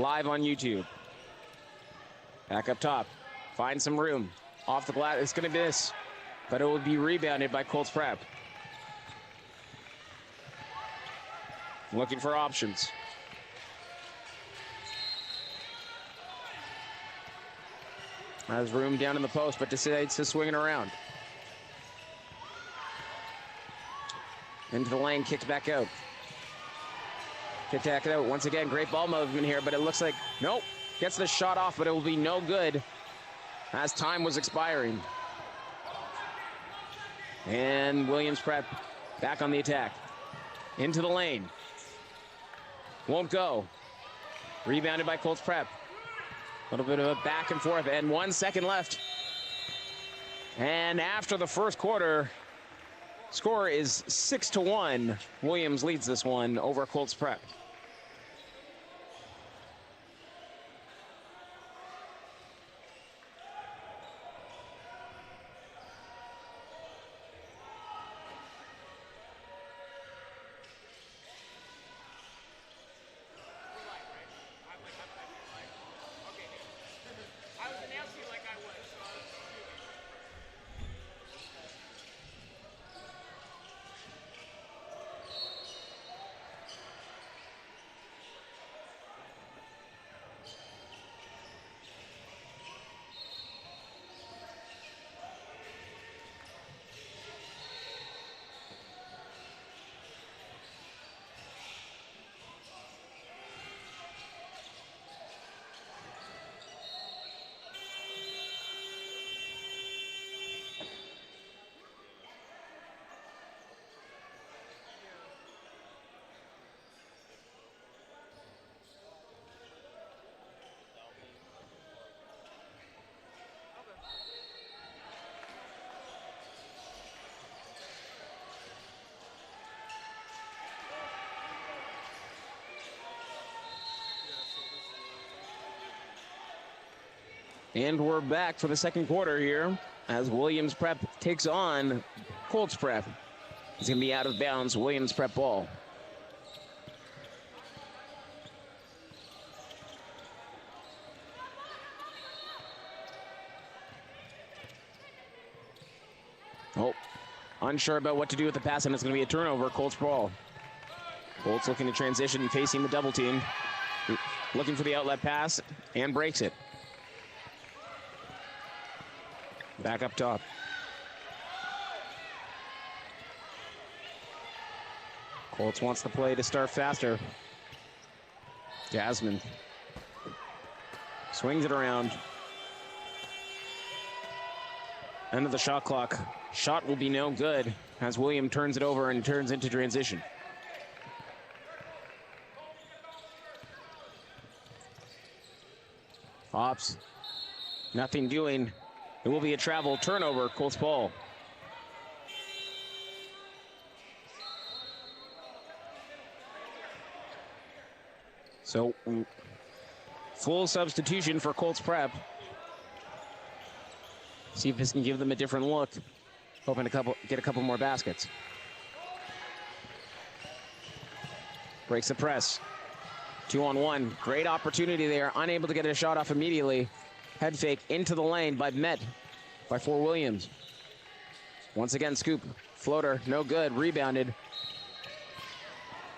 live on YouTube. Back up top. Find some room. Off the glass. It's going to miss, but it will be rebounded by Colts Prep. Looking for options. Has room down in the post, but decides to swing it around. Into the lane, kicked back out. Kicked back out. Once again, great ball movement here, but it looks like, nope. Gets the shot off, but it will be no good as time was expiring. And Williams Prep back on the attack. Into the lane. Won't go. Rebounded by Colts Prep. A little bit of a back and forth, and 1 second left. And after the first quarter, score is 6-1. Williams leads this one over Colts Prep. And we're back for the second quarter here as Williams Prep takes on Colts Prep. It's going to be out of bounds, Williams Prep ball. Oh, unsure about what to do with the pass, and it's going to be a turnover, Colts ball. Colts looking to transition, facing the double team. Looking for the outlet pass, and breaks it. Back up top. Colts wants the play to start faster. Jasmine swings it around. End of the shot clock. Shot will be no good as William turns it over and turns into transition. Hops. Nothing doing. It will be a travel turnover, Colts ball. So, full substitution for Colts Prep. See if this can give them a different look. Hoping to get a couple more baskets. Breaks the press. 2-on-1. Great opportunity there. Unable to get a shot off immediately. Head fake into the lane by Met by Fort Williams. Once again, scoop. Floater, no good. Rebounded.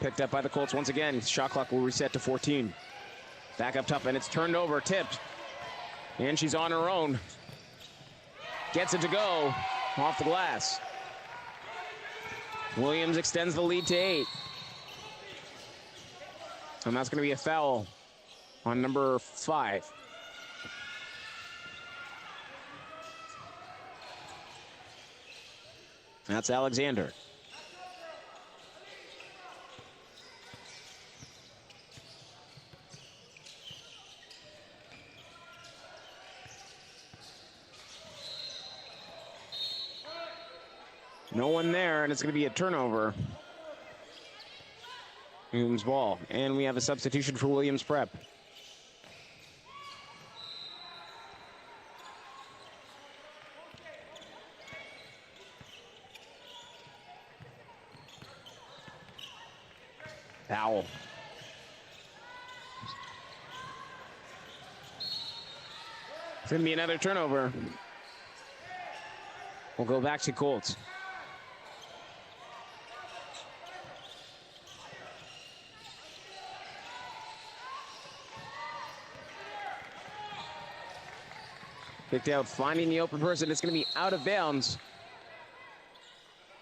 Picked up by the Colts once again. Shot clock will reset to 14. Back up top, and it's turned over, tipped. And she's on her own. Gets it to go off the glass. Williams extends the lead to 8. And that's going to be a foul on number 5. That's Alexander. No one there, and it's going to be a turnover. Williams ball. And we have a substitution for Williams Prep. Foul. Gonna be another turnover. We'll go back to Colts. Picked out, finding the open person. It's going to be out of bounds.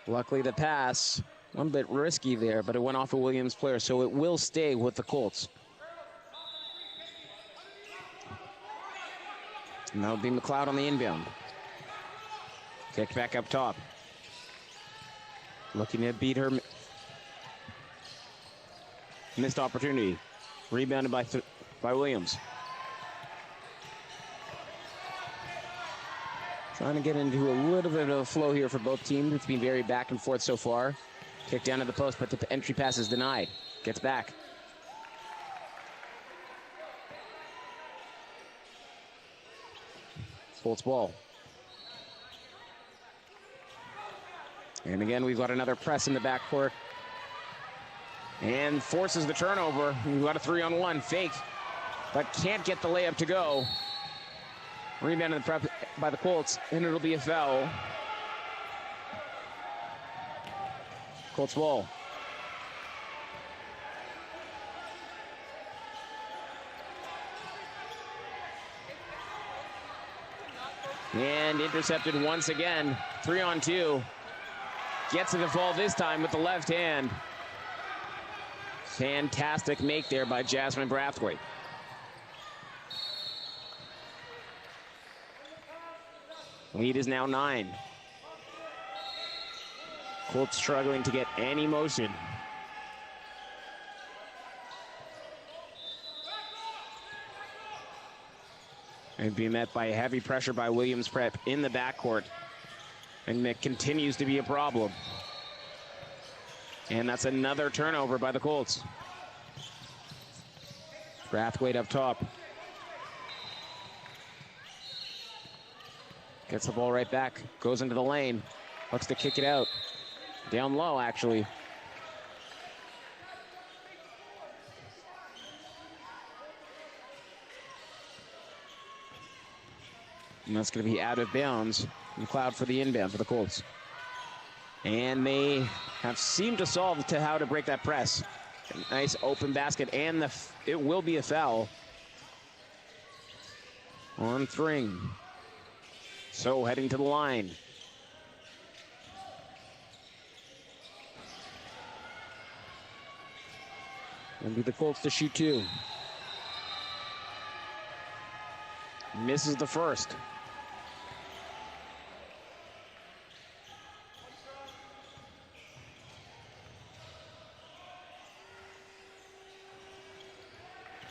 Luckily, the pass, one bit risky there, but it went off a Williams player, so it will stay with the Colts. And that'll be McLeod on the inbound. Kick back up top. Looking to beat her. Missed opportunity. Rebounded by Williams. Trying to get into a little bit of a flow here for both teams. It's been very back and forth so far. Kick down to the post, but the entry pass is denied. Gets back. Colts ball. And again, we've got another press in the backcourt. And forces the turnover. We've got a 3-on-1 fake, but can't get the layup to go. Rebound in the prep by the Colts, and it'll be a foul. Colts ball. And intercepted once again. 3-on-2. Gets to the fall this time with the left hand. Fantastic make there by Jasmine Brathwaite. Lead is now 9. Colts struggling to get any motion. And be met by heavy pressure by Williams Prep in the backcourt. And that continues to be a problem. And that's another turnover by the Colts. Brathwaite up top. Gets the ball right back, goes into the lane, looks to kick it out. Down low, actually. And that's going to be out of bounds. McLeod for the inbound for the Colts. And they have seemed to solve to how to break that press. A nice open basket, and it will be a foul on Thring. So heading to the line. It'll be the Colts to shoot 2. Misses the first.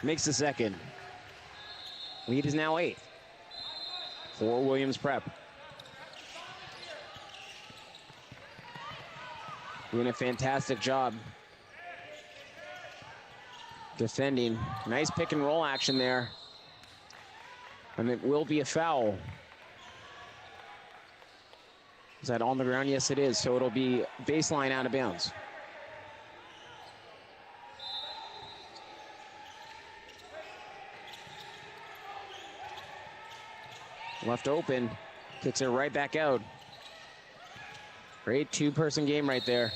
Makes the second. Lead is now 8. For Williams Prep. Doing a fantastic job defending. Nice pick and roll action there. And it will be a foul. Is that on the ground? Yes, it is. So it'll be baseline out of bounds. Left open, kicks it right back out. Great two-person game right there.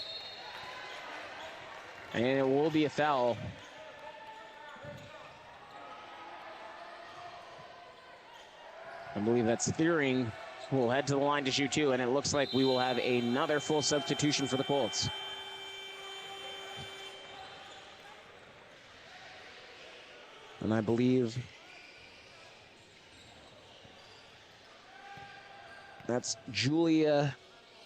And it will be a foul. I believe that's Thiering, who will head to the line to shoot 2, and it looks like we will have another full substitution for the Colts. And I believe that's Julia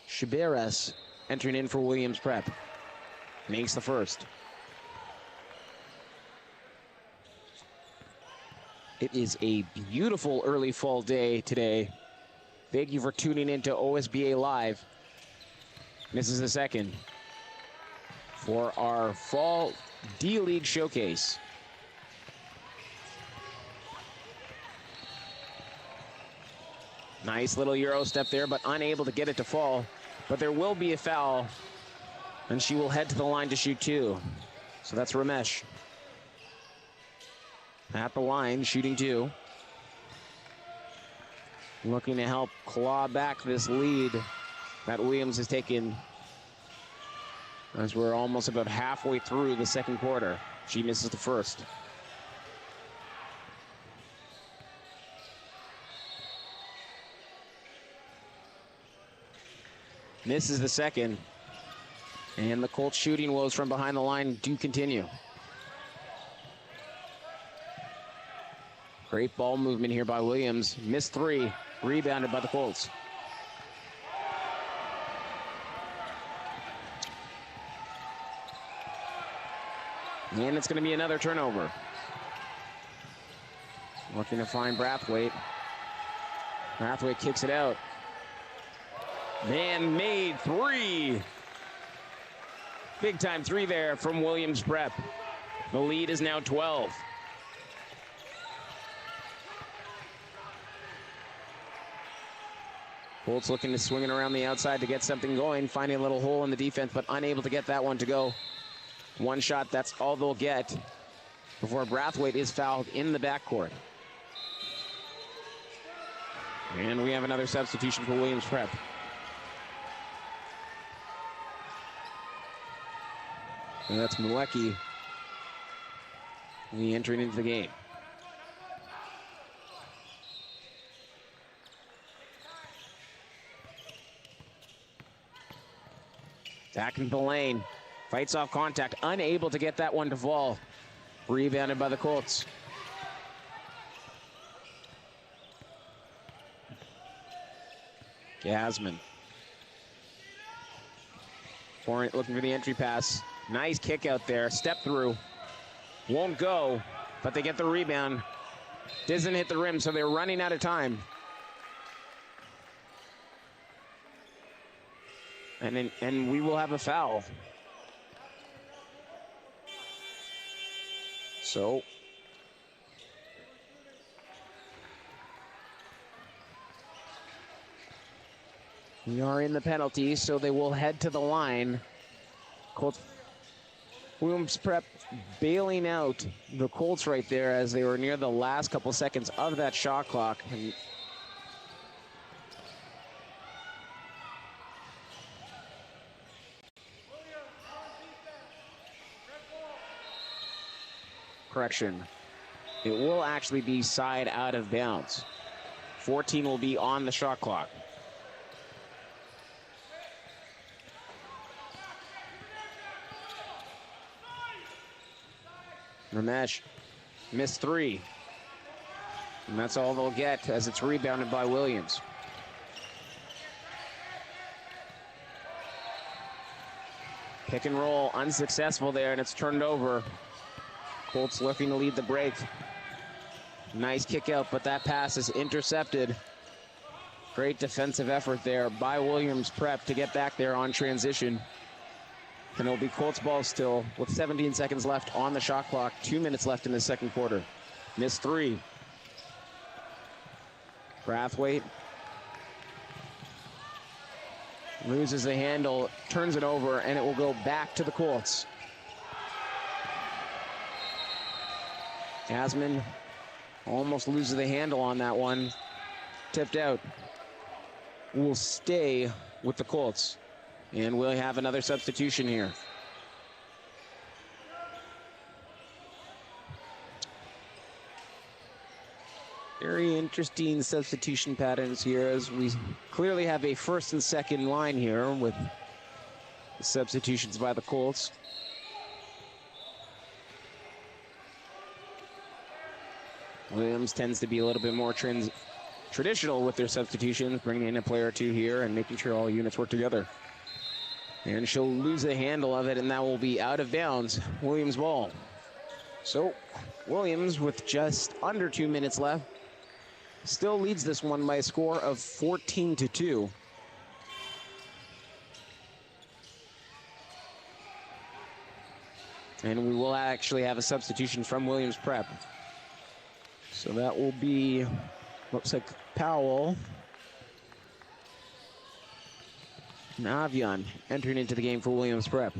Chiberas entering in for Williams Prep. Makes the first. It is a beautiful early fall day today. Thank you for tuning in to OSBA Live. This is the second for our Fall D-League Showcase. Nice little Euro step there, but unable to get it to fall. But there will be a foul, and she will head to the line to shoot 2. So that's Ramesh. At the line, shooting 2. looking to help claw back this lead that Williams has taken as we're almost about halfway through the second quarter. She misses the first. Misses the second. And the Colts shooting woes from behind the line do continue. Great ball movement here by Williams. Missed three, rebounded by the Colts. And it's going to be another turnover. Looking to find Brathwaite. Brathwaite kicks it out. Man made three. Big time three there from Williams Prep. The lead is now 12. Colts looking to swing it around the outside to get something going, finding a little hole in the defense, but unable to get that one to go. One shot, that's all they'll get before Brathwaite is fouled in the backcourt. And we have another substitution for Williams Prep. And that's Mlecki entering into the game. Attacking the lane, fights off contact, unable to get that one to fall. Rebounded by the Colts. Gasman. Looking for the entry pass. Nice kick out there, step through. Won't go, but they get the rebound. Doesn't hit the rim, so they're running out of time. And we will have a foul. So we are in the penalty, so they will head to the line. Colts, Williams Prep bailing out the Colts right there as they were near the last couple seconds of that shot clock. And correction, it will actually be side out of bounds. 14 will be on the shot clock. Ramesh missed three. And that's all they'll get as it's rebounded by Williams. Pick and roll, unsuccessful there, and it's turned over. Colts looking to lead the break. Nice kick out, but that pass is intercepted. Great defensive effort there by Williams Prep to get back there on transition. And it'll be Colts ball still with 17 seconds left on the shot clock. 2 minutes left in the second quarter. Missed three. Brathwaite loses the handle, turns it over, and it will go back to the Colts. Gasman almost loses the handle on that one. Tipped out. Will stay with the Colts. And we'll have another substitution here. Very interesting substitution patterns here as we clearly have a first and second line here with the substitutions by the Colts. Williams tends to be a little bit more traditional with their substitutions, bringing in a player or two here and making sure all units work together. And she'll lose the handle of it, and that will be out of bounds. Williams ball. So Williams, with just under 2 minutes left, still leads this one by a score of 14-2. And we will actually have a substitution from Williams Prep. So that will be, looks like Powell. Navion entering into the game for Williams Prep.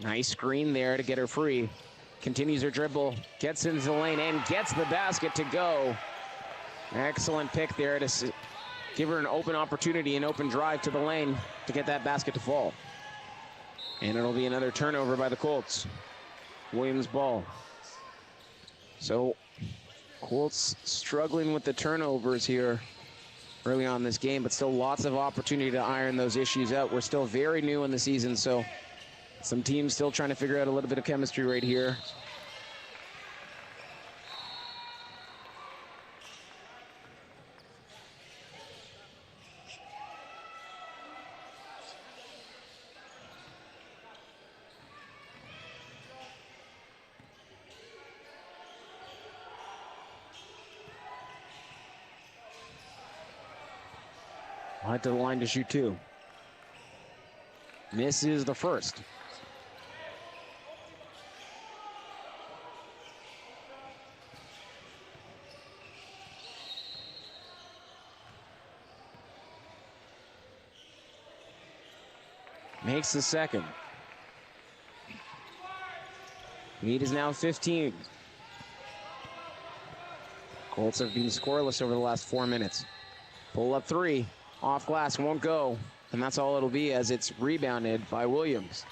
Nice screen there to get her free. continues her dribble, gets into the lane, and gets the basket to go. Excellent pick there to give her an open opportunity, an open drive to the lane to get that basket to fall. And it'll be another turnover by the Colts. Williams ball. So Colts struggling with the turnovers here early on in this game, but still lots of opportunity to iron those issues out. We're still very new in the season, so some teams still trying to figure out a little bit of chemistry right here. Right to the line to shoot two. Misses the first. Makes the second. Lead is now 15. Colts have been scoreless over the last 4 minutes. Pull up three. Off glass, won't go. And that's all it'll be as it's rebounded by Williams.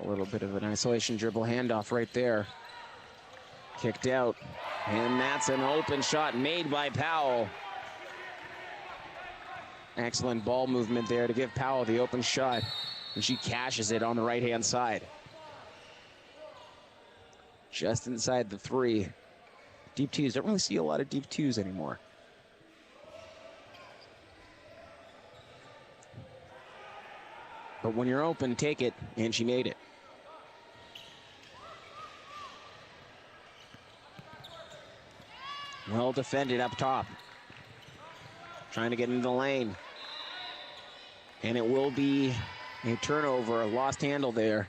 A little bit of an isolation dribble handoff right there. Kicked out. And that's an open shot made by Powell. Excellent ball movement there to give Powell the open shot. And she cashes it on the right-hand side. Just inside the three. Deep twos. Don't really see a lot of deep twos anymore. But when you're open, take it. And she made it. Well defended up top. Trying to get into the lane. And it will be a turnover, a lost handle there.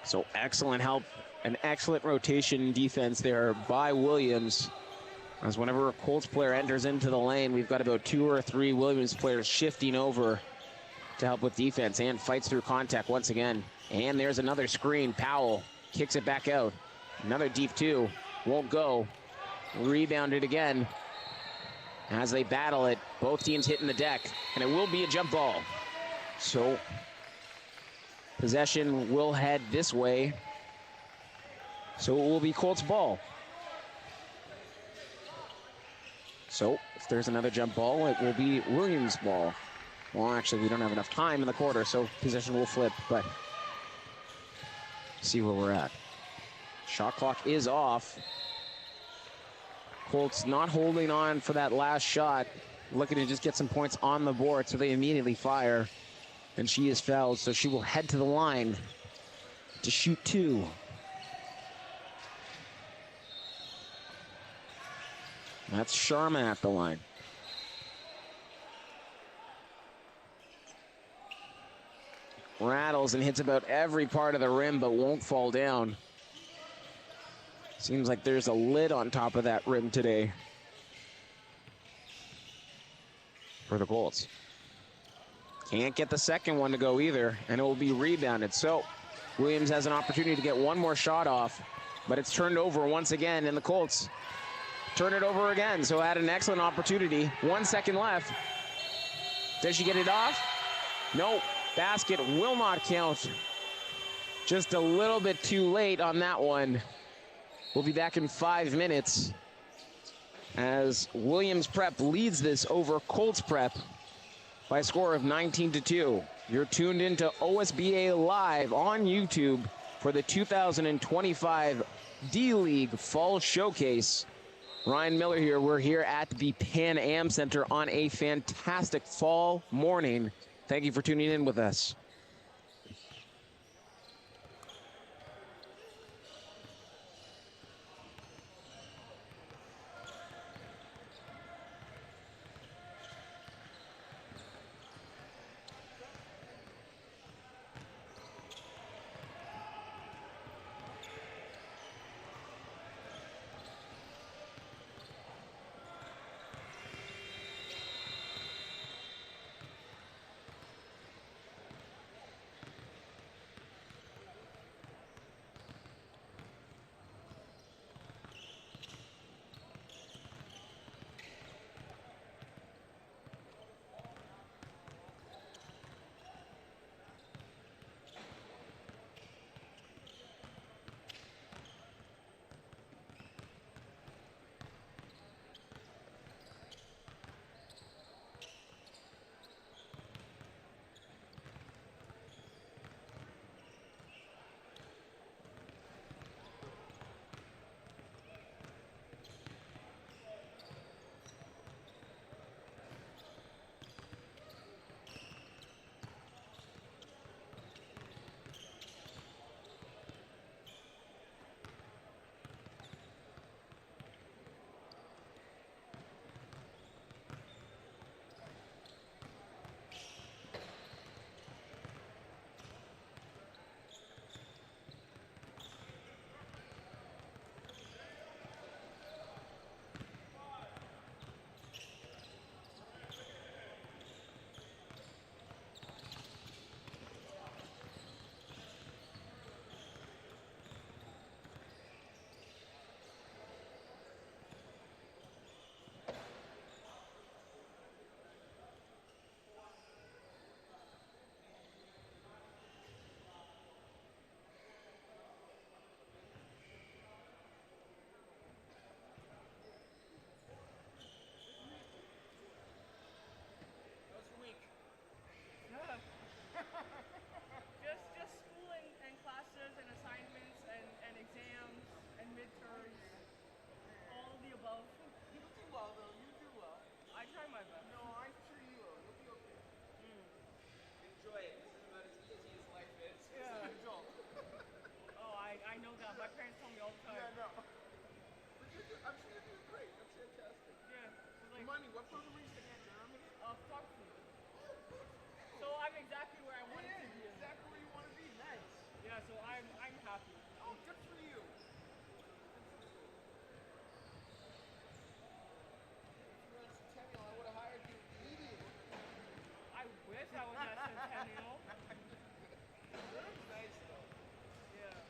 So excellent help, an excellent rotation defense there by Williams. As whenever a Colts player enters into the lane, we've got about 2 or 3 Williams players shifting over to help with defense, and fights through contact once again. And there's another screen. Powell kicks it back out. Another deep two, won't go. Rebounded again. As they battle it, both teams hitting the deck, and it will be a jump ball. So possession will head this way. So it will be Colts ball. So if there's another jump ball, it will be Williams ball. Well, actually, we don't have enough time in the quarter, so possession will flip, but see where we're at. Shot clock is off. Colts not holding on for that last shot, looking to just get some points on the board, so they immediately fire. And she is fouled, so she will head to the line to shoot two. That's Sharma at the line. Rattles and hits about every part of the rim, but won't fall down. Seems like there's a lid on top of that rim today for the Colts. Can't get the second one to go either, and it will be rebounded. So Williams has an opportunity to get one more shot off, but it's turned over once again, and the Colts turn it over again. So had an excellent opportunity. 1 second left. Does she get it off? No. Basket will not count. Just a little bit too late on that one. We'll be back in 5 minutes as Williams Prep leads this over Colts Prep by a score of 19-2. You're tuned into OSBA Live on YouTube for the 2025 D-League Fall Showcase. Ryan Miller here. We're here at the Pan Am Center on a fantastic fall morning. Thank you for tuning in with us. I'm sure you're doing great. That's fantastic. Yeah. So like, Remind me, what program are you studying in Germany? Frankfurt. So I'm exactly where I wanted to be. Exactly where you want to be. Nice. Yeah. So I'm happy. Oh, good for you. If you were at Centennial, I would have hired you immediately. I wish I was at Centennial. Durham's nice though. Yeah.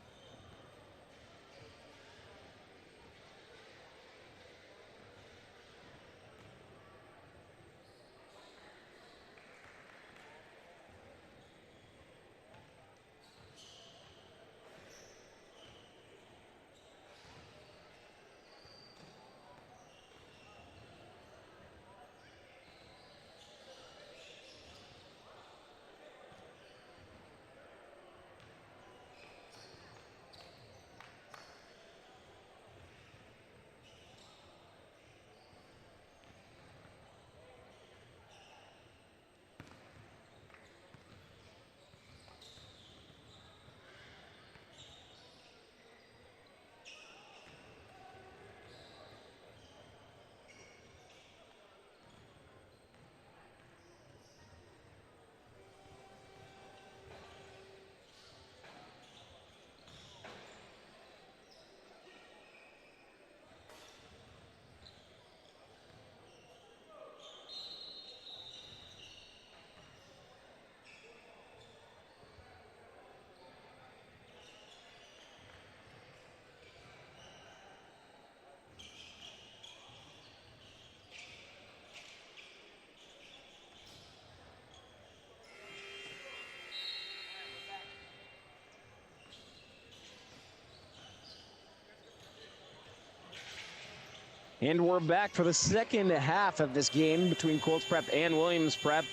And we're back for the second half of this game between Colts Prep and Williams Prep.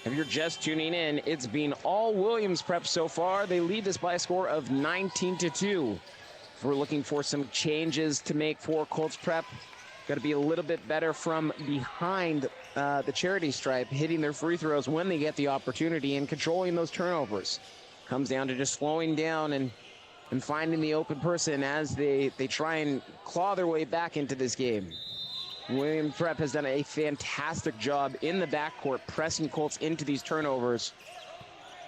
If you're just tuning in, it's been all Williams Prep so far. They lead us by a score of 19-2. If we're looking for some changes to make for Colts Prep, got to be a little bit better from behind the charity stripe, hitting their free throws when they get the opportunity and controlling those turnovers. Comes down to just slowing down and finding the open person as they try and claw their way back into this game. Williams Prep has done a fantastic job in the backcourt, pressing Colts into these turnovers.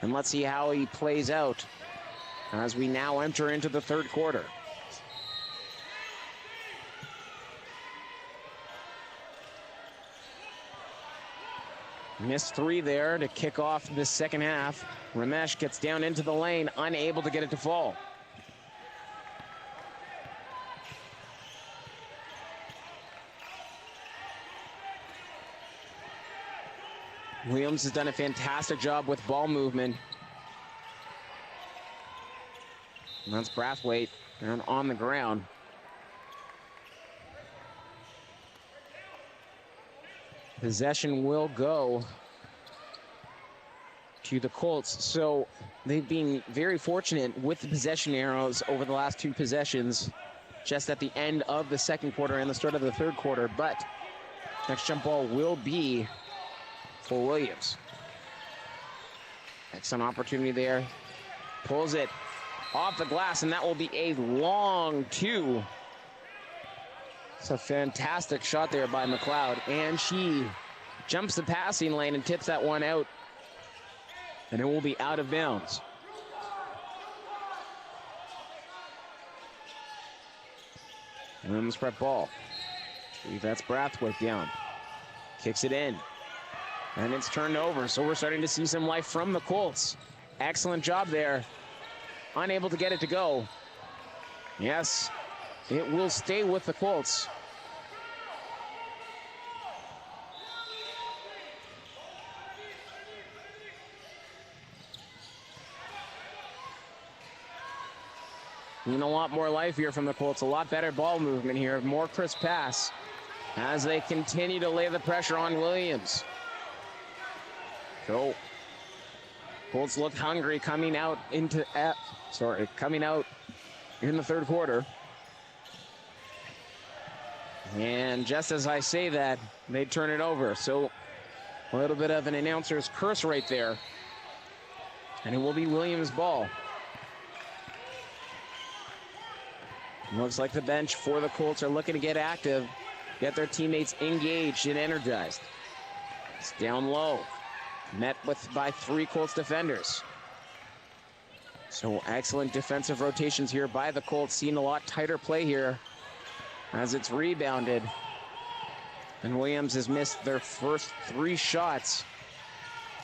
And let's see how he plays out as we now enter into the third quarter. Missed three there to kick off the second half. Ramesh gets down into the lane, unable to get it to fall. Williams has done a fantastic job with ball movement. And that's Brathwaite and on the ground. Possession will go to the Colts. So they've been very fortunate with the possession arrows over the last two possessions, just at the end of the second quarter and the start of the third quarter. But next jump ball will be for Williams. Excellent opportunity there. Pulls it off the glass, and that will be a long two. It's a fantastic shot there by McLeod, and she jumps the passing lane and tips that one out, and it will be out of bounds. Williams Prep ball. That's Brathwaite down. Kicks it in. And it's turned over, so we're starting to see some life from the Colts. Excellent job there. Unable to get it to go. Yes, it will stay with the Colts. Seeing a lot more life here from the Colts. A lot better ball movement here. More crisp pass as they continue to lay the pressure on Williams. So, Colts look hungry coming out in the third quarter. And just as I say that, they turn it over. So, a little bit of an announcer's curse right there. And it will be Williams' ball. Looks like the bench for the Colts are looking to get active, get their teammates engaged and energized. It's down low, met by 3 Colts defenders. So excellent defensive rotations here by the Colts, seeing a lot tighter play here as it's rebounded. And Williams has missed their first 3 shots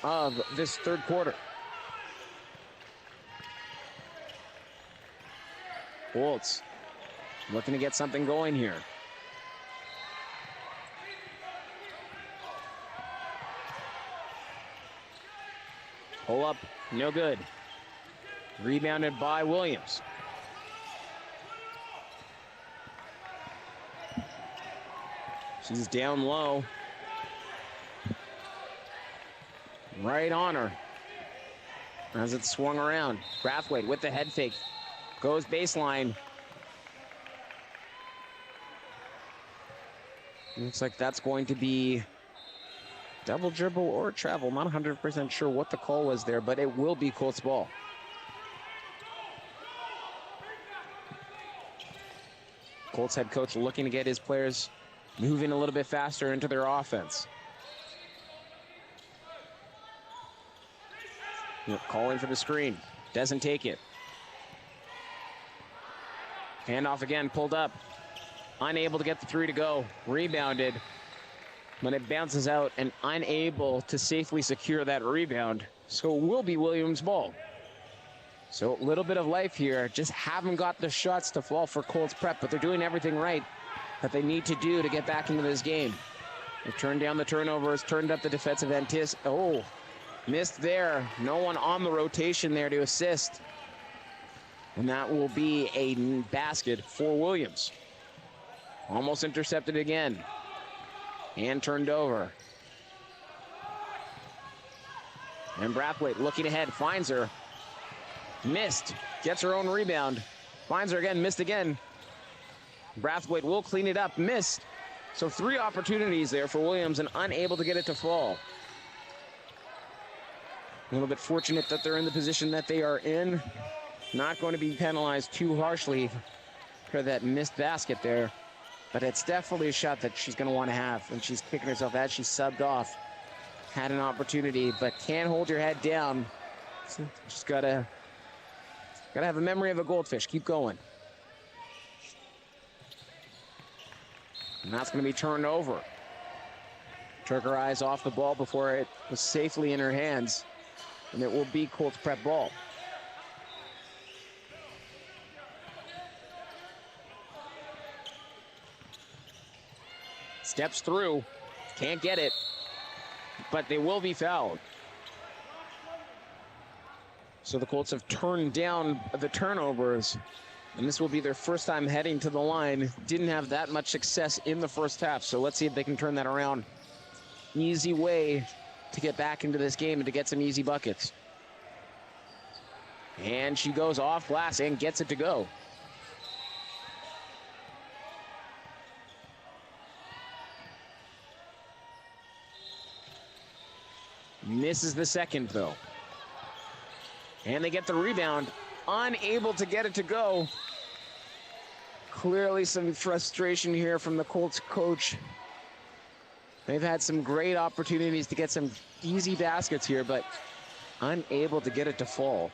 of this third quarter. Colts looking to get something going here. Pull up, no good. Rebounded by Williams. She's down low. Right on her as it swung around. Brathwaite with the head fake. Goes baseline. Looks like that's going to be double dribble or travel. Not 100% sure what the call was there, but it will be Colts ball. Colts head coach looking to get his players moving a little bit faster into their offense. Calling for the screen. Doesn't take it. Handoff again, pulled up. Unable to get the 3 to go. Rebounded. But it bounces out and unable to safely secure that rebound. So it will be Williams' ball. So a little bit of life here. Just haven't got the shots to fall for Colts prep, but they're doing everything right that they need to do to get back into this game. They've turned down the turnovers, turned up the defensive Oh, missed there. No one on the rotation there to assist. And that will be a basket for Williams. Almost intercepted again. And turned over. And Brathwaite looking ahead, finds her. Missed, gets her own rebound. Finds her again, missed again. Brathwaite will clean it up, missed. So 3 opportunities there for Williams and unable to get it to fall. A little bit fortunate that they're in the position that they are in. Not going to be penalized too harshly for that missed basket there. But it's definitely a shot that she's going to want to have. And she's kicking herself as she subbed off. Had an opportunity, but can't hold your head down. She's got to have a memory of a goldfish. Keep going. And that's going to be turned over. Took her eyes off the ball before it was safely in her hands. And it will be Colts prep ball. Steps through, can't get it, but they will be fouled. So the Colts have turned down the turnovers, and this will be their first time heading to the line. Didn't have that much success in the first half, so let's see if they can turn that around. Easy way to get back into this game and to get some easy buckets. And she goes off glass and gets it to go. Misses the second, though. And they get the rebound. Unable to get it to go. Clearly some frustration here from the Colts coach. They've had some great opportunities to get some easy baskets here, but unable to get it to fall.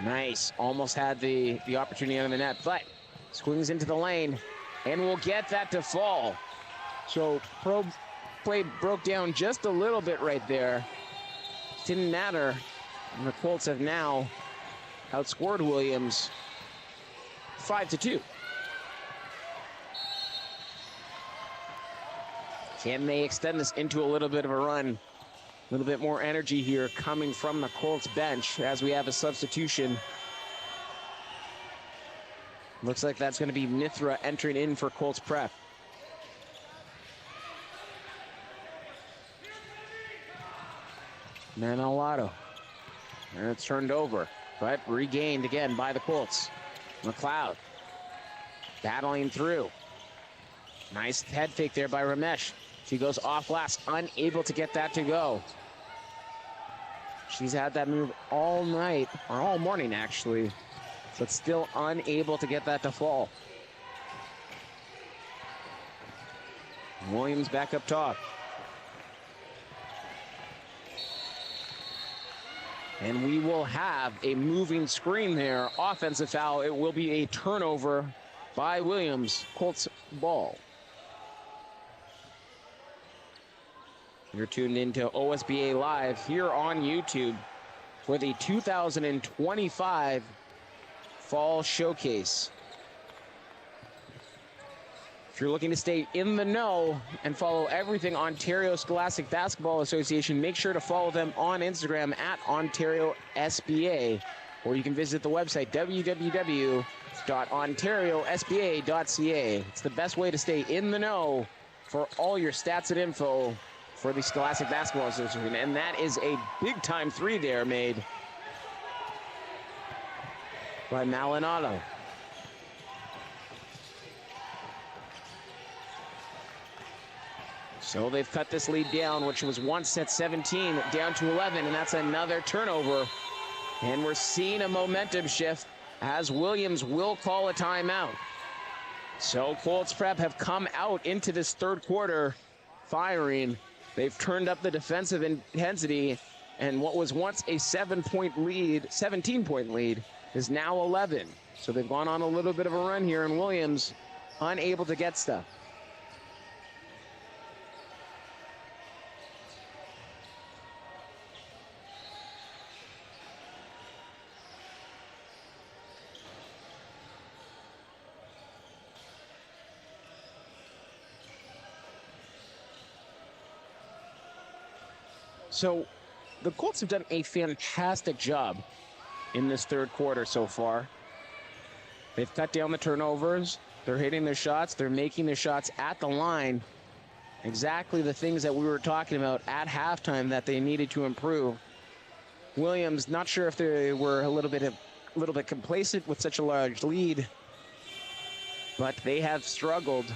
Nice. Almost had the opportunity on the net, but swings into the lane. And we'll get that to fall. So play broke down just a little bit right there. Didn't matter. And the Colts have now outscored Williams 5-2. Can they extend this into a little bit of a run? A little bit more energy here coming from the Colts bench as we have a substitution. Looks like that's going to be Mithra entering in for Colts prep. Manolato. And it's turned over, but regained again by the Colts. McLeod battling through. Nice head fake there by Ramesh. She goes off glass, unable to get that to go. She's had that move all night, or all morning actually, but still unable to get that to fall. Williams back up top. And we will have a moving screen there. Offensive foul. It will be a turnover by Williams. Colts ball. You're tuned into OSBA Live here on YouTube for the 2025 Fall Showcase. If you're looking to stay in the know and follow everything Ontario Scholastic Basketball Association, make sure to follow them on Instagram at Ontario SBA, or you can visit the website www.ontariosba.ca. It's the best way to stay in the know for all your stats and info for the Scholastic Basketball Association. And that is a big-time three there made by Maldonado. So they've cut this lead down, which was once at 17, down to 11, and that's another turnover. And we're seeing a momentum shift as Williams will call a timeout. So Colts Prep have come out into this third quarter firing. They've turned up the defensive intensity, and what was once a 17-point lead, is now 11. So they've gone on a little bit of a run here, and Williams unable to get stuff. So the Colts have done a fantastic job in this third quarter so far. They've cut down the turnovers. They're hitting their shots. They're making their shots at the line. Exactly the things that we were talking about at halftime that they needed to improve. Williams, not sure if they were a little bit complacent with such a large lead, but they have struggled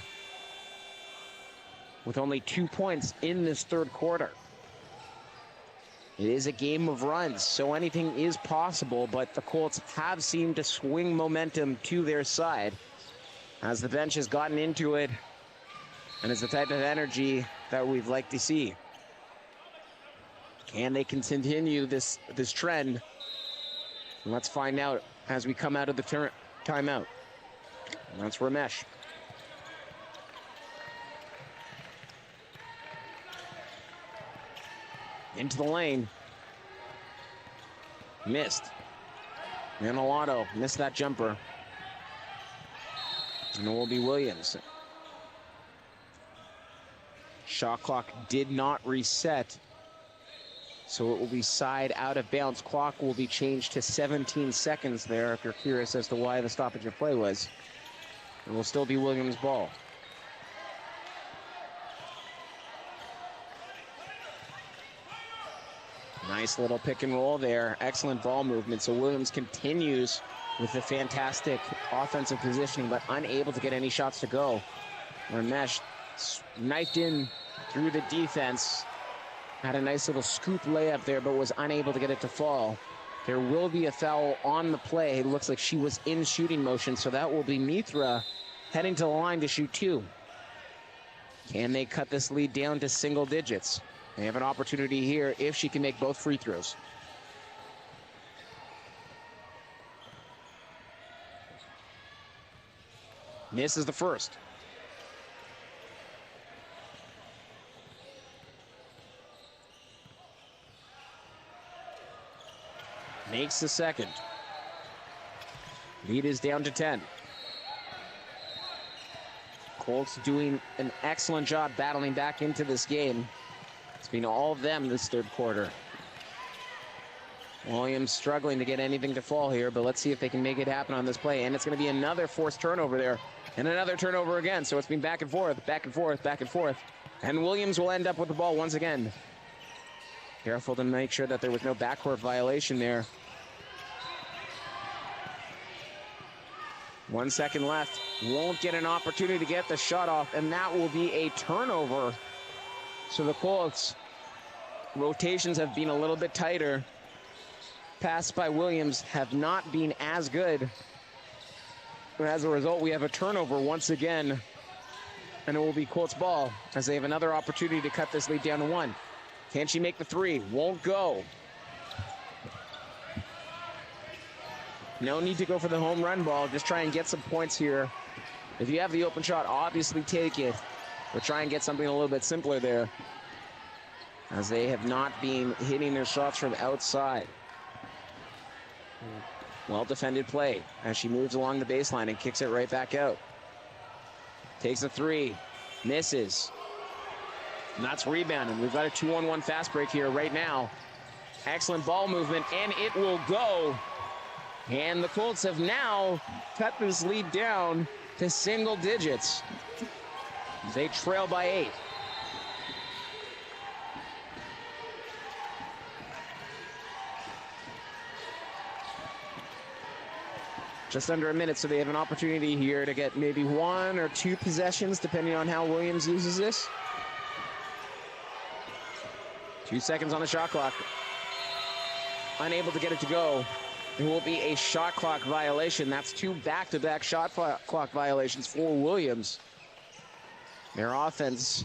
with only 2 points in this third quarter. It is a game of runs, so anything is possible, but the Colts have seemed to swing momentum to their side as the bench has gotten into it, and it's the type of energy that we'd like to see. Can they continue this trend? Let's find out as we come out of the timeout. And that's Ramesh. Into the lane. Missed. Manolato missed that jumper. And it will be Williams. Shot clock did not reset, so it will be side out of bounds. Clock will be changed to 17 seconds there if you're curious as to why the stoppage of play was. It will still be Williams' ball. Nice little pick and roll there. Excellent ball movement. So Williams continues with the fantastic offensive positioning, but unable to get any shots to go. Ramesh knifed in through the defense. Had a nice little scoop layup there, but was unable to get it to fall. There will be a foul on the play. It looks like she was in shooting motion, so that will be Mithra heading to the line to shoot two. Can they cut this lead down to single digits? They have an opportunity here if she can make both free throws. Misses the first. Makes the second. Lead is down to 10. Colts doing an excellent job battling back into this game. It's been all of them this third quarter. Williams struggling to get anything to fall here, but let's see if they can make it happen on this play. And it's going to be another forced turnover there, and another turnover again. So it's been back and forth, back and forth, back and forth. And Williams will end up with the ball once again. Careful to make sure that there was no backcourt violation there. 1 second left. Won't get an opportunity to get the shot off, and that will be a turnover. So the Colts rotations have been a little bit tighter. passes by Williams have not been as good. And as a result, we have a turnover once again. And it will be Colts ball as they have another opportunity to cut this lead down to 1. Can she make the 3? Won't go. No need to go for the home run ball. Just try and get some points here. If you have the open shot, obviously take it. But try and get something a little bit simpler there, as they have not been hitting their shots from outside. Well-defended play as she moves along the baseline and kicks it right back out. Takes a 3, misses. And that's rebounding. We've got a 2-on-1 fast break here right now. Excellent ball movement, and it will go. And the Colts have now cut this lead down to single digits. They trail by 8. Just under a minute, so they have an opportunity here to get maybe 1 or 2 possessions, depending on how Williams uses this. 2 seconds on the shot clock. Unable to get it to go. It will be a shot clock violation. That's 2 back-to-back shot clock violations for Williams. Their offense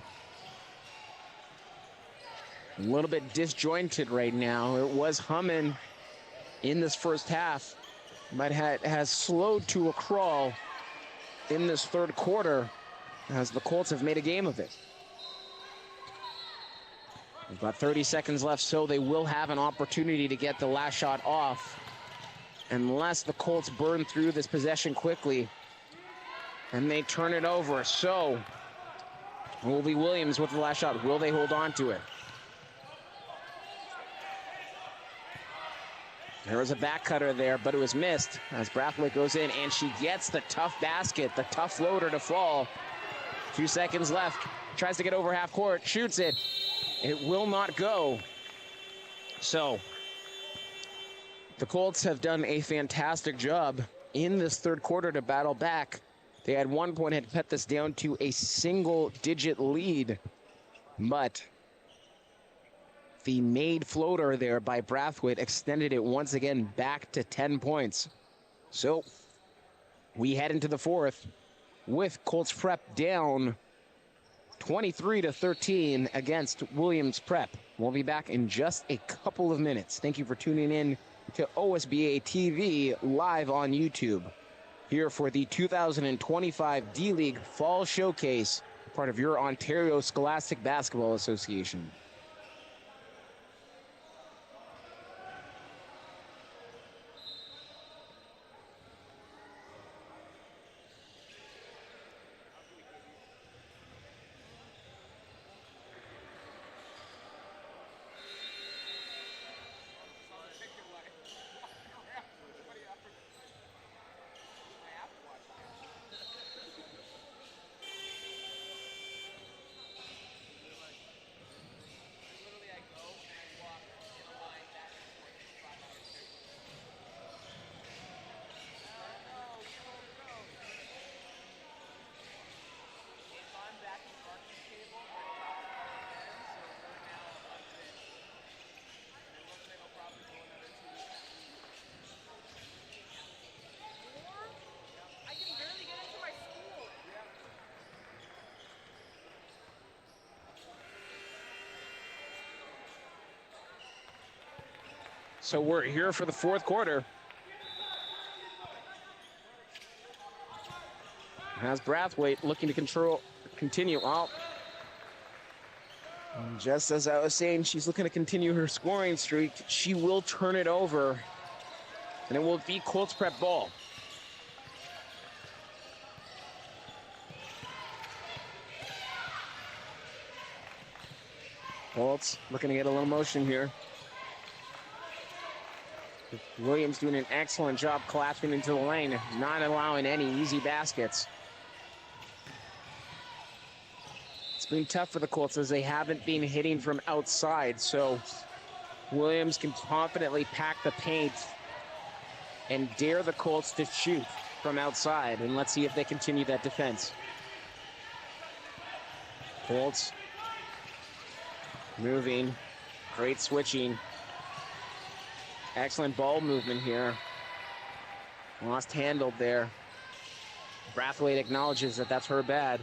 a little bit disjointed right now. It was humming in this first half, but has slowed to a crawl in this third quarter as the Colts have made a game of it. We've got 30 seconds left, so they will have an opportunity to get the last shot off unless the Colts burn through this possession quickly and they turn it over. So it will be Williams with the last shot. Will they hold on to it? There was a back cutter there, but it was missed as Brathwaite goes in, and she gets the tough basket, the tough floater to fall. 2 seconds left. Tries to get over half court, shoots it. It will not go. So the Colts have done a fantastic job in this third quarter to battle back. They had 1 point, had cut this down to a single-digit lead, but the made floater there by Brathwaite extended it once again back to 10 points. So we head into the fourth with Colts Prep down 23-13 against Williams Prep. We'll be back in just a couple of minutes. Thank you for tuning in to OSBA TV live on YouTube, here for the 2025 D-League Fall Showcase, part of your Ontario Scholastic Basketball Association. So we're here for the fourth quarter. Has Brathwaite looking to continue. Oh. Just as I was saying, she's looking to continue her scoring streak. She will turn it over, and it will be Colts Prep ball. Colts looking to get a little motion here. Williams doing an excellent job collapsing into the lane, not allowing any easy baskets. It's been tough for the Colts as they haven't been hitting from outside, so Williams can confidently pack the paint and dare the Colts to shoot from outside, and let's see if they continue that defense. Colts moving, great switching. Excellent ball movement here. Lost handled there. Brathwaite acknowledges that that's her bad.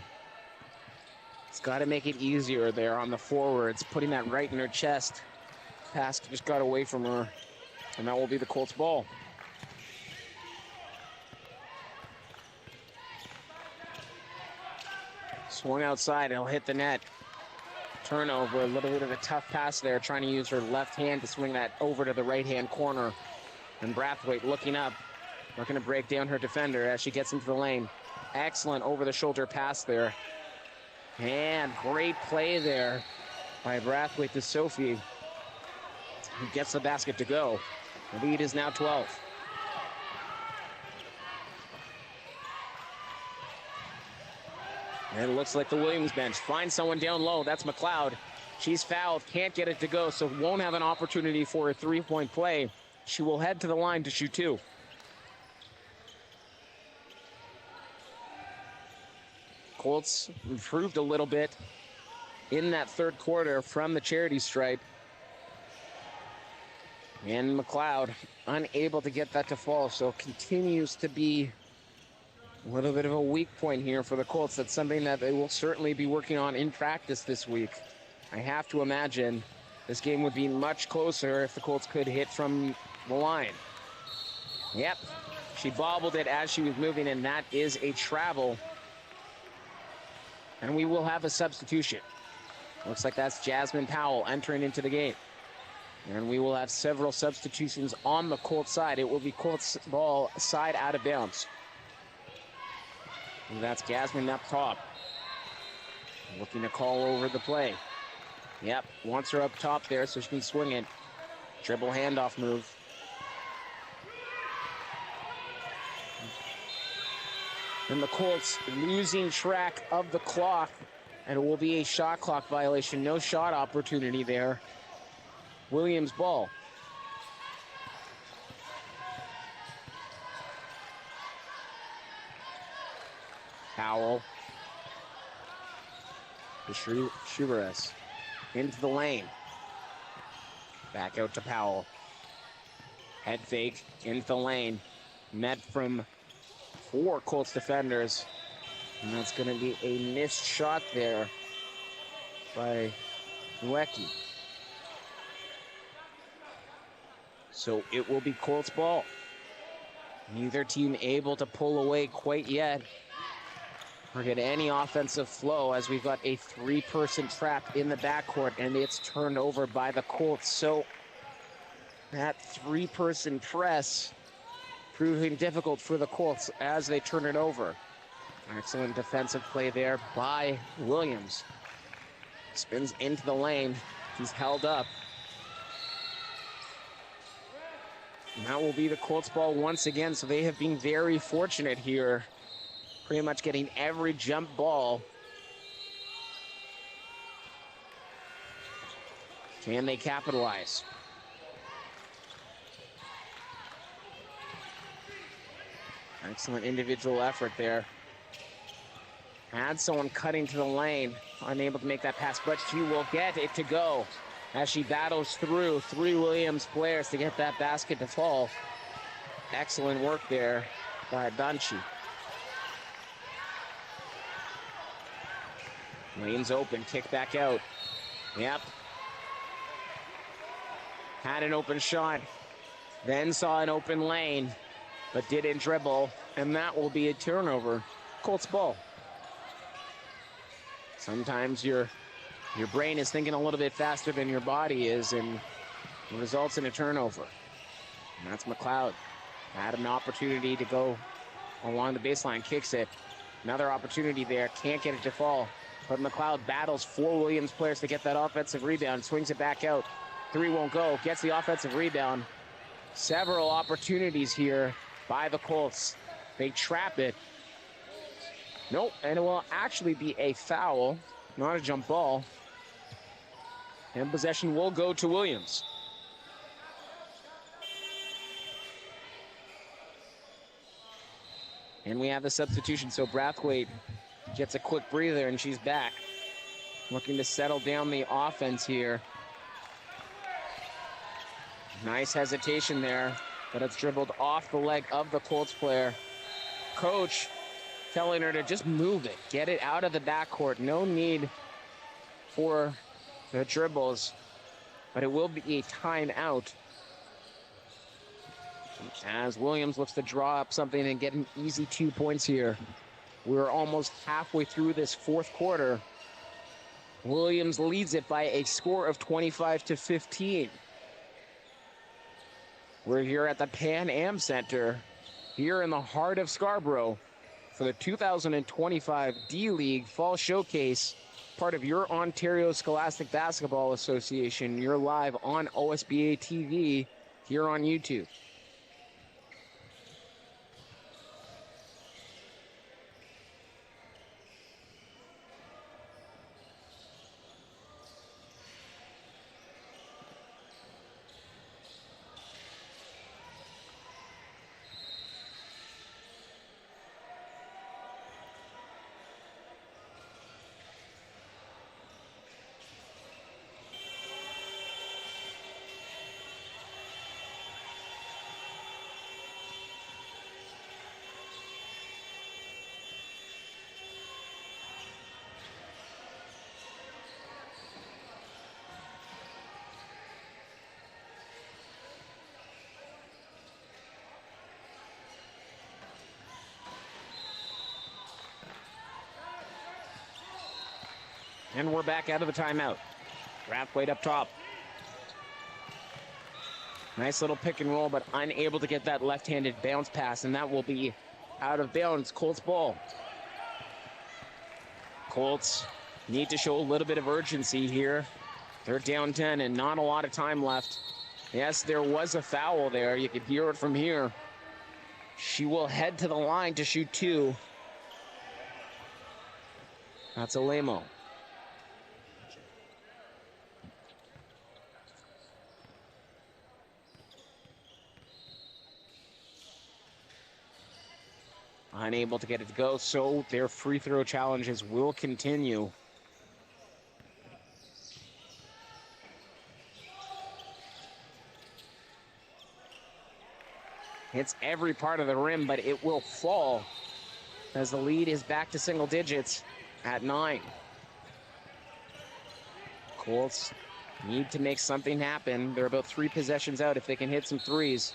It's got to make it easier there on the forwards, putting that right in her chest. Pass just got away from her, and that will be the Colts ball. Swung outside, it'll hit the net. Turnover, a little bit of a tough pass there, trying to use her left hand to swing that over to the right-hand corner. And Brathwaite looking up, looking to break down her defender as she gets into the lane. Excellent over-the-shoulder pass there. And great play there by Brathwaite to Sophie, who gets the basket to go. The lead is now 12. And it looks like the Williams bench finds someone down low. That's McLeod. She's fouled, can't get it to go, so won't have an opportunity for a three-point play. She will head to the line to shoot two. Colts improved a little bit in that third quarter from the charity stripe. And McLeod unable to get that to fall, so continues to be a little bit of a weak point here for the Colts. That's something that they will certainly be working on in practice this week. I have to imagine this game would be much closer if the Colts could hit from the line. Yep, she bobbled it as she was moving, and that is a travel. And we will have a substitution. Looks like that's Jasmine Powell entering into the game. And we will have several substitutions on the Colts side. It will be Colts ball side out of bounds. And that's Jasmine up top. Looking to call over the play. Yep, wants her up top there so she can swing it. Dribble handoff move. And the Colts losing track of the clock. And it will be a shot clock violation. No shot opportunity there. Williams ball. Powell. To Shubares. Into the lane. Back out to Powell. Head fake into the lane. Met from 4 Colts defenders. And that's going to be a missed shot there by Nweki. So it will be Colts ball. Neither team able to pull away quite yet or get any offensive flow, as we've got a 3-person trap in the backcourt, and it's turned over by the Colts. So that 3-person press proving difficult for the Colts as they turn it over. Excellent defensive play there by Williams. Spins into the lane. He's held up. And that will be the Colts ball once again, so they have been very fortunate here. Pretty much getting every jump ball. Can they capitalize? Excellent individual effort there. Had someone cutting to the lane, unable to make that pass, but she will get it to go as she battles through 3 Williams players to get that basket to fall. Excellent work there by Danchi. Lane's open, kick back out. Yep. Had an open shot, then saw an open lane, but didn't dribble, and that will be a turnover. Colts ball. Sometimes your brain is thinking a little bit faster than your body is, and it results in a turnover. And that's McLeod. Had an opportunity to go along the baseline, kicks it. Another opportunity there, can't get it to fall. But McLeod battles 4 Williams players to get that offensive rebound, swings it back out. 3 won't go, gets the offensive rebound. Several opportunities here by the Colts. They trap it. Nope, and it will actually be a foul, not a jump ball. And possession will go to Williams. And we have the substitution, so Brathwaite gets a quick breather and she's back. Looking to settle down the offense here. Nice hesitation there, but it's dribbled off the leg of the Colts player. Coach telling her to just move it, get it out of the backcourt. No need for the dribbles, but it will be a timeout as Williams looks to draw up something and get an easy 2 points here. We're almost halfway through this fourth quarter. Williams leads it by a score of 25-15. We're here at the Pan Am Center, here in the heart of Scarborough, for the 2025 D-League Fall Showcase, part of your Ontario Scholastic Basketball Association. You're live on OSBA TV here on YouTube. And we're back out of the timeout. Brathwaite up top. Nice little pick and roll, but unable to get that left-handed bounce pass, and that will be out of bounds. Colts ball. Colts need to show a little bit of urgency here. They're down 10 and not a lot of time left. Yes, there was a foul there. You could hear it from here. She will head to the line to shoot 2. That's Alemo. Unable to get it to go, so their free throw challenges will continue. Hits every part of the rim, but it will fall as the lead is back to single digits at 9. Colts need to make something happen. They're about 3 possessions out if they can hit some threes.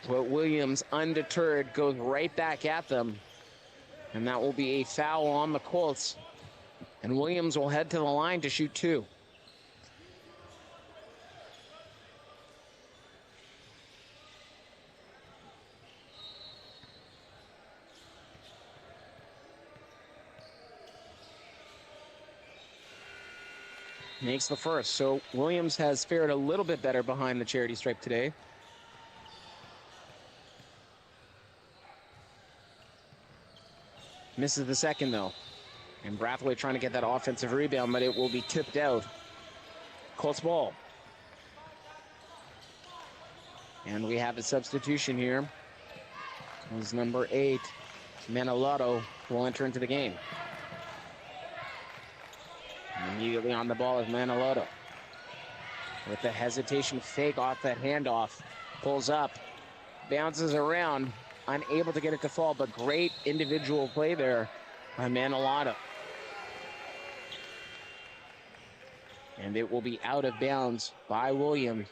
But Williams, undeterred, goes right back at them. And that will be a foul on the Colts. And Williams will head to the line to shoot 2. Makes the first. So Williams has fared a little bit better behind the charity stripe today. Misses the second, though. And Brathwaite trying to get that offensive rebound, but it will be tipped out. Colts ball. And we have a substitution here. It was number 8, Manalotto, will enter into the game. And immediately on the ball is Manalotto. With the hesitation fake off that handoff. Pulls up. Bounces around. Unable to get it to fall, but great individual play there by Manalotto. And it will be out of bounds by Williams.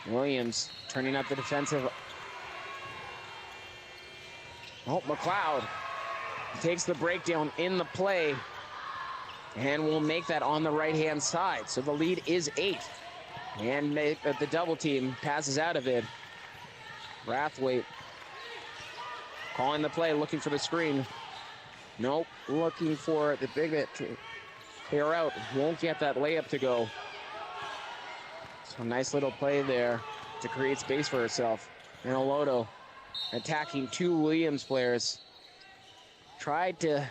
Williams turning up the defensive. Oh, McLeod takes the breakdown in the play and will make that on the right-hand side. So the lead is 8. And the double team passes out of it. Brathwaite calling the play, looking for the screen. Nope, looking for the big hit to clear out. Won't get that layup to go. So nice little play there to create space for herself. Manalotto attacking 2 Williams players. Tried to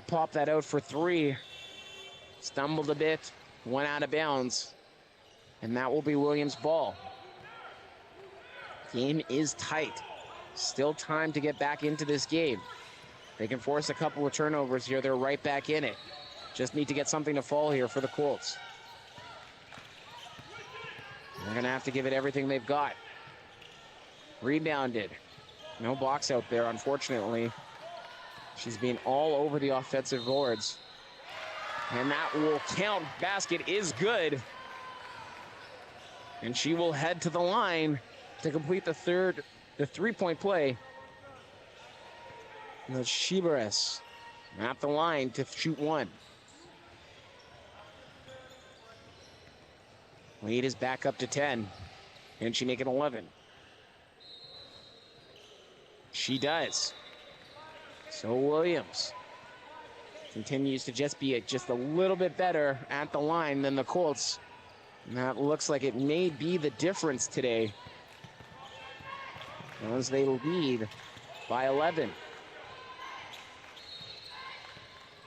pop that out for 3. Stumbled a bit, went out of bounds. And that will be Williams' ball. Game is tight. Still time to get back into this game. They can force a couple of turnovers here. They're right back in it. Just need to get something to fall here for the Colts. They're going to have to give it everything they've got. Rebounded. No box out there, unfortunately. She's been all over the offensive boards. And that will count. Basket is good. And she will head to the line to complete the three-point play. The Shibares at the line to shoot one. Lead is back up to 10. Can she make it 11? She does. So Williams continues to just be just a little bit better at the line than the Colts. And that looks like it may be the difference today, as they lead by 11.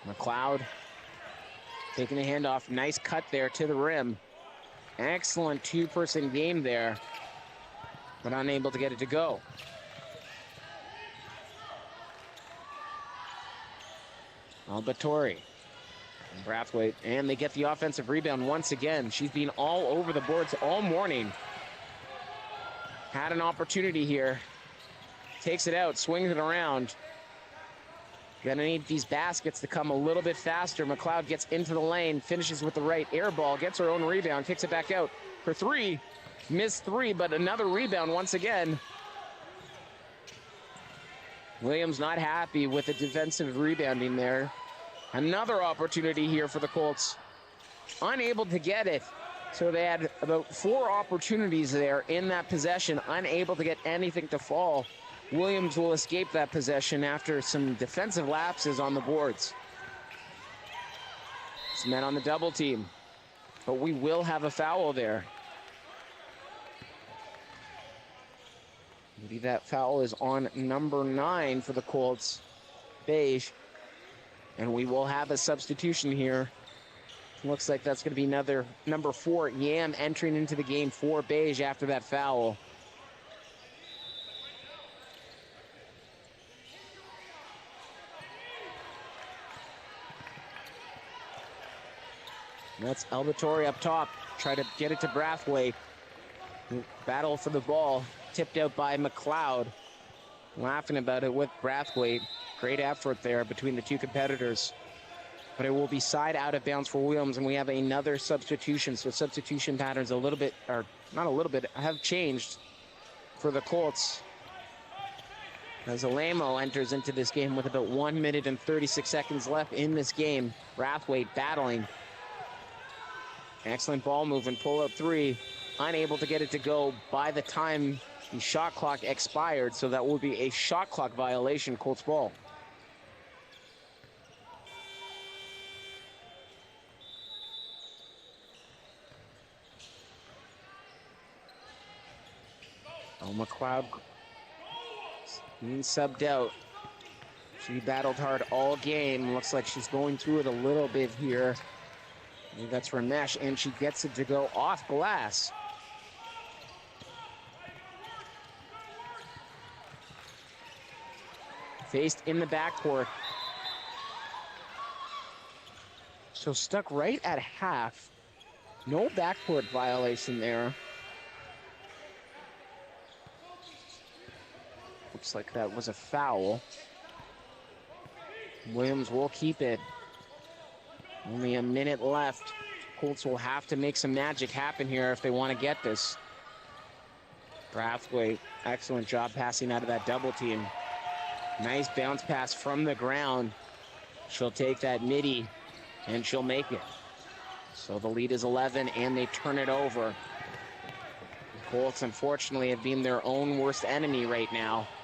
McLeod taking the handoff. Nice cut there to the rim. Excellent two-person game there, but unable to get it to go. Albatori and Brathwaite, and they get the offensive rebound once again. She's been all over the boards all morning. Had an opportunity here. Takes it out, swings it around. Gonna need these baskets to come a little bit faster. McLeod gets into the lane, finishes with the right air ball, gets her own rebound, kicks it back out. For three, missed three, but another rebound once again. Williams not happy with the defensive rebounding there. Another opportunity here for the Colts. Unable to get it. So they had about 4 opportunities there in that possession, unable to get anything to fall. Williams will escape that possession after some defensive lapses on the boards. It's men on the double team, but we will have a foul there. Maybe that foul is on number 9 for the Colts, Beige. And we will have a substitution here. Looks like that's going to be another number 4, Yam, entering into the game for Beige after that foul. That's Albatori up top. Try to get it to Brathwaite. Battle for the ball. Tipped out by McLeod. Laughing about it with Brathwaite. Great effort there between the two competitors. But it will be side out of bounds for Williams, and we have another substitution. So substitution patterns a little bit, or not a little bit, have changed for the Colts. As Alamo enters into this game with about 1 minute and 36 seconds left in this game. Brathwaite battling. Excellent ball movement, pull up 3. Unable to get it to go by the time the shot clock expired, so that will be a shot clock violation, Colts ball. Oh, McLeod being subbed out. She battled hard all game. Looks like she's going through it a little bit here. And that's Ramesh, and she gets it to go off glass. Faced in the backcourt. So stuck right at half. No backcourt violation there. Looks like that was a foul. Williams will keep it. Only a minute left. Colts will have to make some magic happen here if they want to get this. Brathwaite, excellent job passing out of that double team. Nice bounce pass from the ground. She'll take that midi, and she'll make it. So the lead is 11, and they turn it over. The Colts, unfortunately, have been their own worst enemy right now. –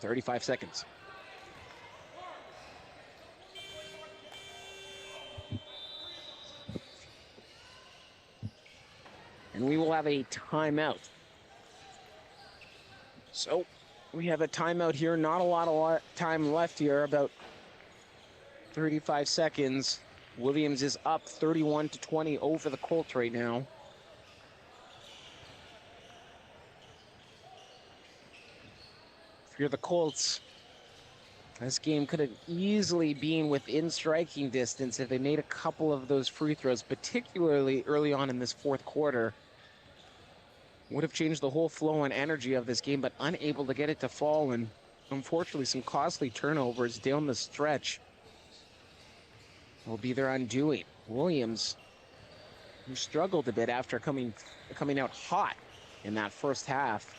35 seconds. And we will have a timeout. So we have a timeout here. Not a lot of time left here, about 35 seconds. Williams is up 31-20 over the Colts right now. if you're the Colts, this game could have easily been within striking distance if they made a couple of those free throws, particularly early on in this fourth quarter. Would have changed the whole flow and energy of this game, but unable to get it to fall, and unfortunately some costly turnovers down the stretch will be their undoing. Williams, who struggled a bit after coming out hot in that first half,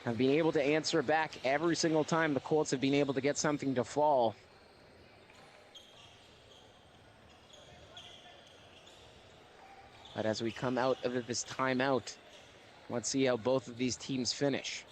have been able to answer back every single time the Colts have been able to get something to fall. But as we come out of this timeout, let's see how both of these teams finish.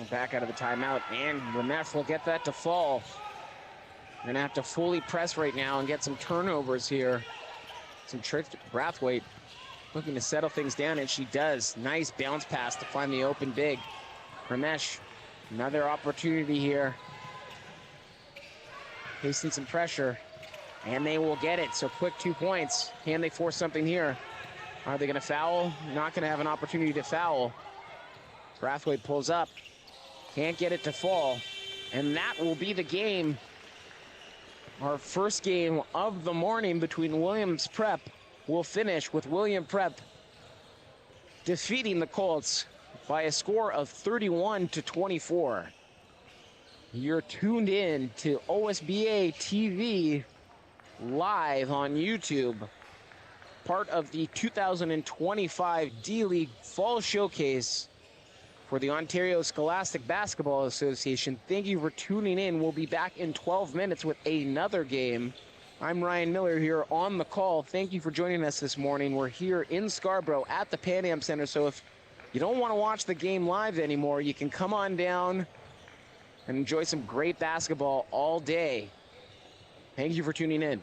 Back out of the timeout, and Ramesh will get that to fall. Gonna have to fully press right now and get some turnovers here. Some tricks. Brathwaite looking to settle things down, and she does. Nice bounce pass to find the open big. Ramesh, another opportunity here. Facing some pressure, and they will get it. So quick 2 points. Can they force something here? Are they gonna foul? Not gonna have an opportunity to foul. Brathwaite pulls up. Can't get it to fall. And that will be the game. Our first game of the morning between Williams Prep will finish with William Prep defeating the Colts by a score of 31-24. You're tuned in to OSBA TV live on YouTube, part of the 2025 D-League Fall Showcase for the Ontario Scholastic Basketball Association. Thank you for tuning in. We'll be back in 12 minutes with another game. I'm Ryan Miller here on the call. Thank you for joining us this morning. We're here in Scarborough at the Pan Am Center, so if you don't want to watch the game live anymore, you can come on down and enjoy some great basketball all day. Thank you for tuning in.